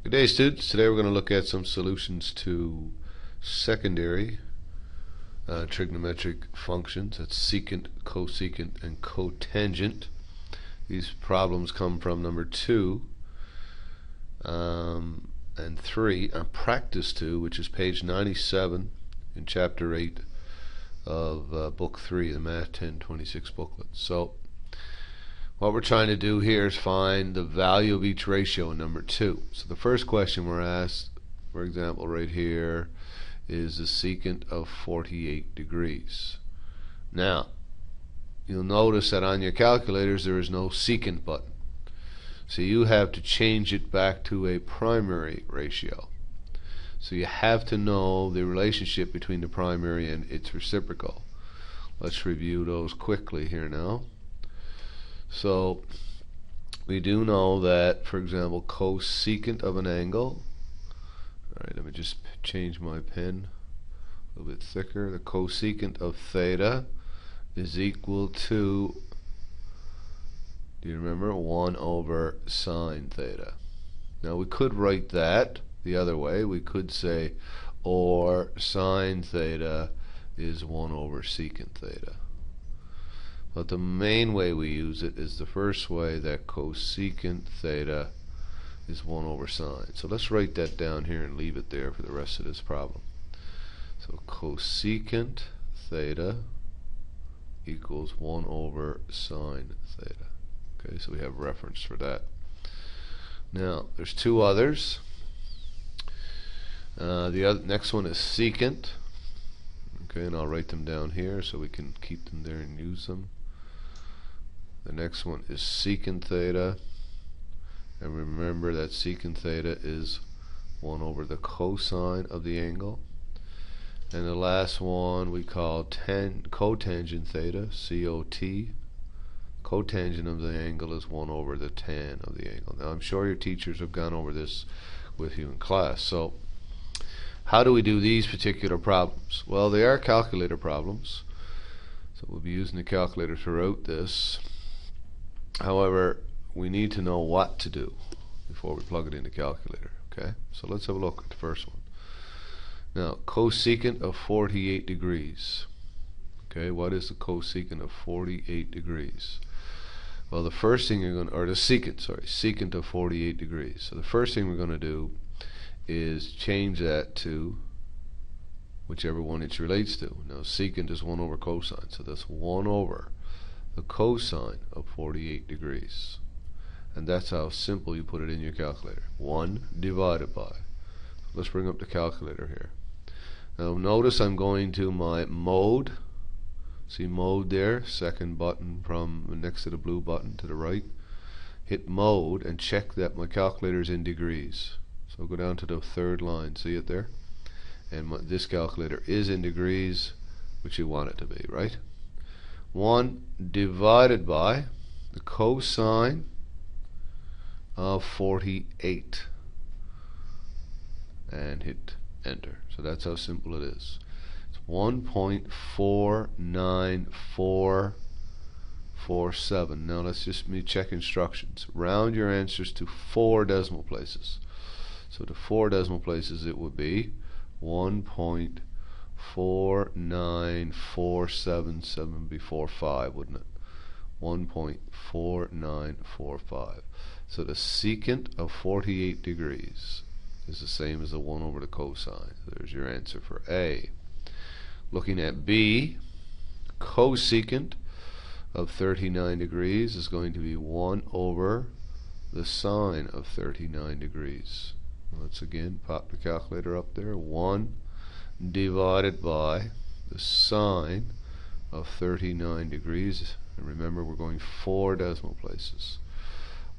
Good day, students. Today we're going to look at some solutions to secondary trigonometric functions. That's secant, cosecant, and cotangent. These problems come from number 2 and 3 on practice 2, which is page 97 in chapter 8 of book 3, the ma1026 booklet. So what we're trying to do here is find the value of each ratio in number 2. So the first question we're asked, for example, right here, is the secant of 48 degrees. Now, you'll notice that on your calculators there is no secant button. So you have to change it back to a primary ratio. So you have to know the relationship between the primary and its reciprocal. Let's review those quickly here now. So we do know that, for example, cosecant of an angle. Alright, let me just change my pen a little bit thicker. The cosecant of theta is equal to, do you remember, 1 over sine theta. Now we could write that the other way. We could say, or sine theta is 1 over secant theta. But the main way we use it is the first way, that cosecant theta is 1 over sine. So let's write that down here and leave it there for the rest of this problem. So cosecant theta equals 1 over sine theta. Okay, so we have reference for that. Now, there's 2 others. The next one is secant. Okay, and I'll write them down here so we can keep them there and use them. The next one is secant theta, and remember that secant theta is 1 over the cosine of the angle. And the last one we call cotangent theta, COT. Cotangent of the angle is 1 over the tan of the angle. Now I'm sure your teachers have gone over this with you in class. So how do we do these particular problems? Well, they are calculator problems, so we'll be using the calculator throughout this. However, we need to know what to do before we plug it in the calculator. Okay, so let's have a look at the first one. Now, cosecant of 48 degrees. Okay, what is the cosecant of 48 degrees? Well, the first thing you're going to, or the secant, sorry, secant of 48 degrees. So the first thing we're going to do is change that to whichever one it relates to. Now, secant is 1 over cosine, so that's 1 over the cosine of 48 degrees. And that's how simple you put it in your calculator. 1 divided by. Let's bring up the calculator here. Now notice I'm going to my mode. See mode there, second button from next to the blue button to the right. Hit mode and check that my calculator is in degrees. So go down to the third line, see it there? And this calculator is in degrees, which you want it to be, right? 1 divided by the cosine of 48, and hit enter. So that's how simple it is. It's 1.49447. Now let's just check instructions. Round your answers to 4 decimal places. So to 4 decimal places it would be 1.49477 before 5, wouldn't it? 1.4945. So the secant of 48 degrees is the same as the 1 over the cosine. There's your answer for A. Looking at B, cosecant of 39 degrees is going to be 1 over the sine of 39 degrees. Let's again pop the calculator up there. 1 divided by the sine of 39 degrees. And remember, we're going 4 decimal places.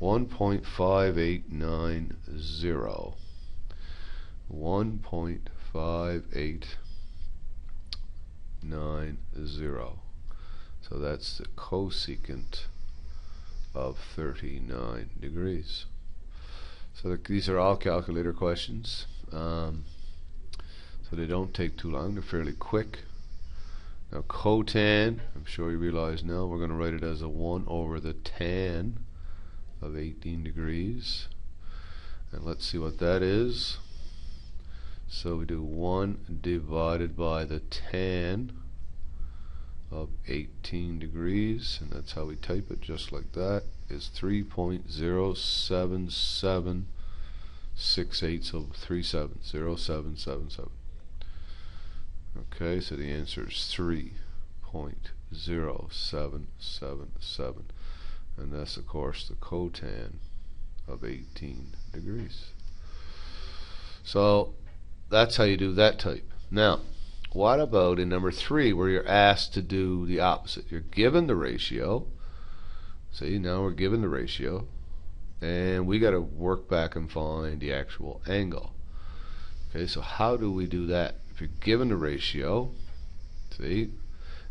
1.5890. 1.5890. So that's the cosecant of 39 degrees. So these are all calculator questions. So they don't take too long. They're fairly quick. Now cotan, I'm sure you realize now, we're going to write it as a 1 over the tan of 18 degrees. And let's see what that is. So we do 1 divided by the tan of 18 degrees, and that's how we type it, just like that, is 3.07768, so 370777. Okay, so the answer is 3.0777, and that's of course the cotan of 18 degrees. So that's how you do that type. Now, what about in number 3, where you're asked to do the opposite? You're given the ratio. See, now we're given the ratio, and we got to work back and find the actual angle. Okay, so how do we do that? If you're given the ratio, see,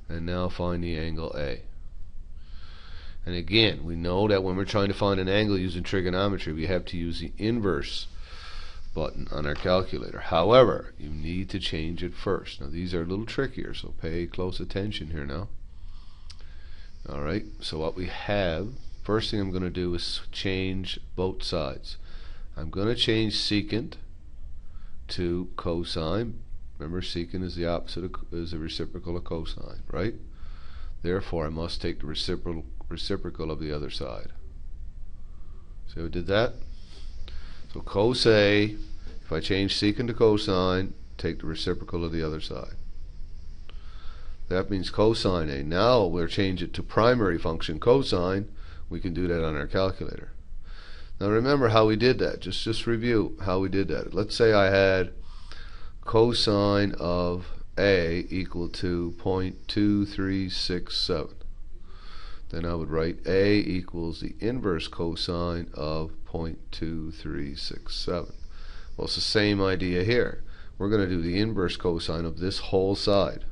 and now find the angle A. And again, we know that when we're trying to find an angle using trigonometry, we have to use the inverse button on our calculator. However, you need to change it first. Now these are a little trickier, so pay close attention here now. Alright, so what we have, first thing I'm going to do is change both sides. I'm going to change secant to cosine. Remember, secant is the opposite is the reciprocal of cosine, right? Therefore I must take the reciprocal of the other side. See how we did that? So cos A, if I change secant to cosine, take the reciprocal of the other side. That means cosine A. Now we'll change it to primary function cosine. We can do that on our calculator. Now remember how we did that. Just review how we did that. Let's say I had cosine of A equal to 0.2367. Then I would write A equals the inverse cosine of 0.2367. Well, it's the same idea here. We're going to do the inverse cosine of this whole side.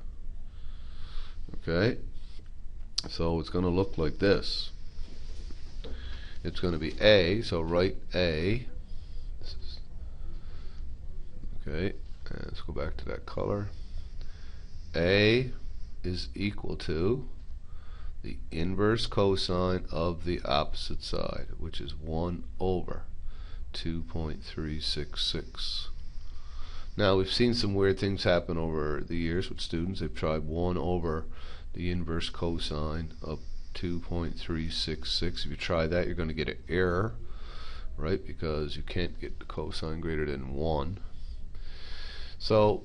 Okay? So it's going to look like this. It's going to be A, so write A. Okay, and let's go back to that color. A is equal to the inverse cosine of the opposite side, which is 1 over 2.366. Now we've seen some weird things happen over the years with students. They've tried 1 over the inverse cosine of 2.366. If you try that, you're going to get an error, right? Because you can't get the cosine greater than 1. So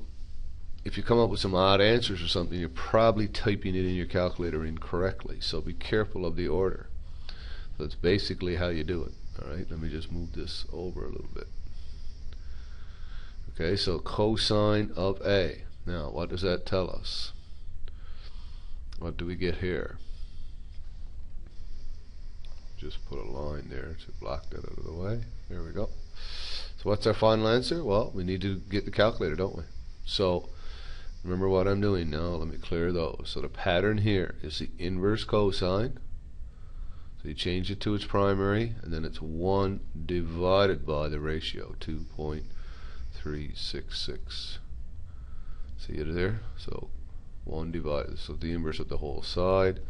if you come up with some odd answers or something, you're probably typing it in your calculator incorrectly. So be careful of the order. So that's basically how you do it. Alright, let me just move this over a little bit. Okay, so cosine of A. Now, what does that tell us? What do we get here? Just put a line there to block that out of the way. There we go. So what's our final answer? Well, we need to get the calculator, don't we? So remember what I'm doing now. Let me clear those. So the pattern here is the inverse cosine. So you change it to its primary, and then it's 1 divided by the ratio, 2.366. See it there? So 1 divided, so the inverse of the whole side.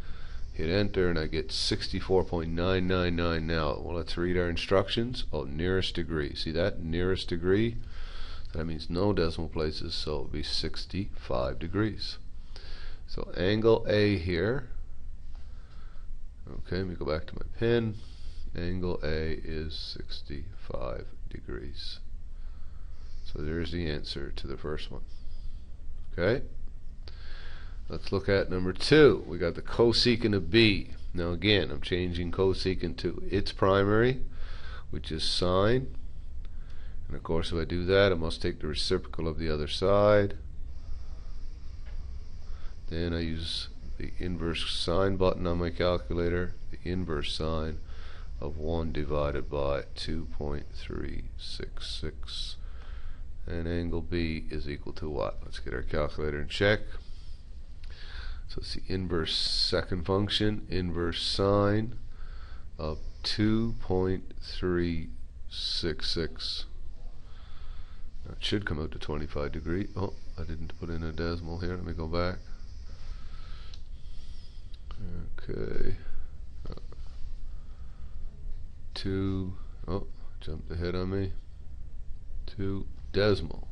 Hit enter, and I get 64.999 now. Well, let's read our instructions. Oh, nearest degree. See that? Nearest degree. That means no decimal places, so it'll be 65 degrees. So angle A here. Okay, let me go back to my pen. Angle A is 65 degrees. So there's the answer to the first one. Okay? Let's look at number 2. We got the cosecant of B. Now again, I'm changing cosecant to its primary, which is sine. And of course, if I do that, I must take the reciprocal of the other side. Then I use the inverse sine button on my calculator, the inverse sine of 1 divided by 2.366. And angle B is equal to what? Let's get our calculator and check. So it's the inverse second function, inverse sine of 2.366. Now it should come out to 25 degrees. Oh, I didn't put in a decimal here. Let me go back. Okay. 2. Oh, jumped ahead on me. 2 decimal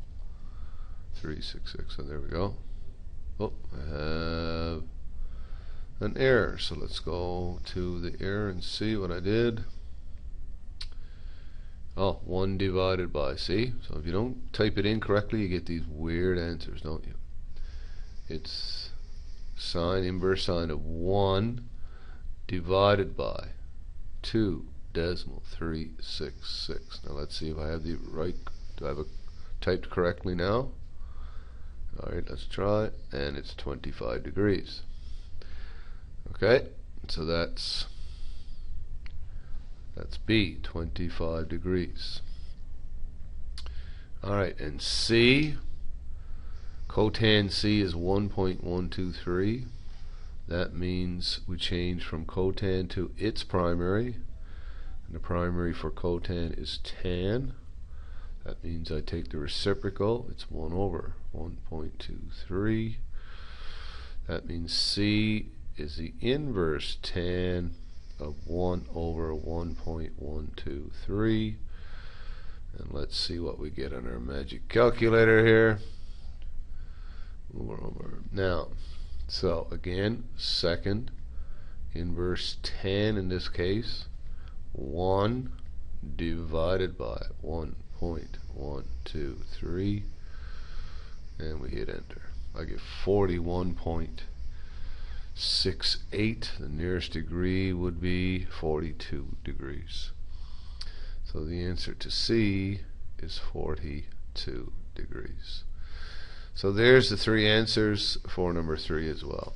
366. So there we go. Oh, I have an error. So let's go to the error and see what I did. Oh, 1 divided by. See? So if you don't type it in correctly, you get these weird answers, don't you? It's sine, inverse sine of 1 divided by 2 decimal 366. Now let's see if I have the right. Do I have it typed correctly now? Alright, let's try. And it's 25 degrees. Okay, so that's B, 25 degrees. Alright, and C, cotan C is 1.123. That means we change from cotan to its primary. And the primary for cotan is tan. That means I take the reciprocal. It's 1 over 1.23. That means C is the inverse tan of 1 over 1.123. And let's see what we get on our magic calculator here. Over. Now, so again, second, inverse tan in this case, 1 divided by 1.123, and we hit enter. I get 41.68. The nearest degree would be 42 degrees. So the answer to C is 42 degrees. So there's the 3 answers for number 3 as well.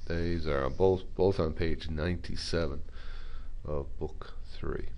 These are both on page 97 of book 3.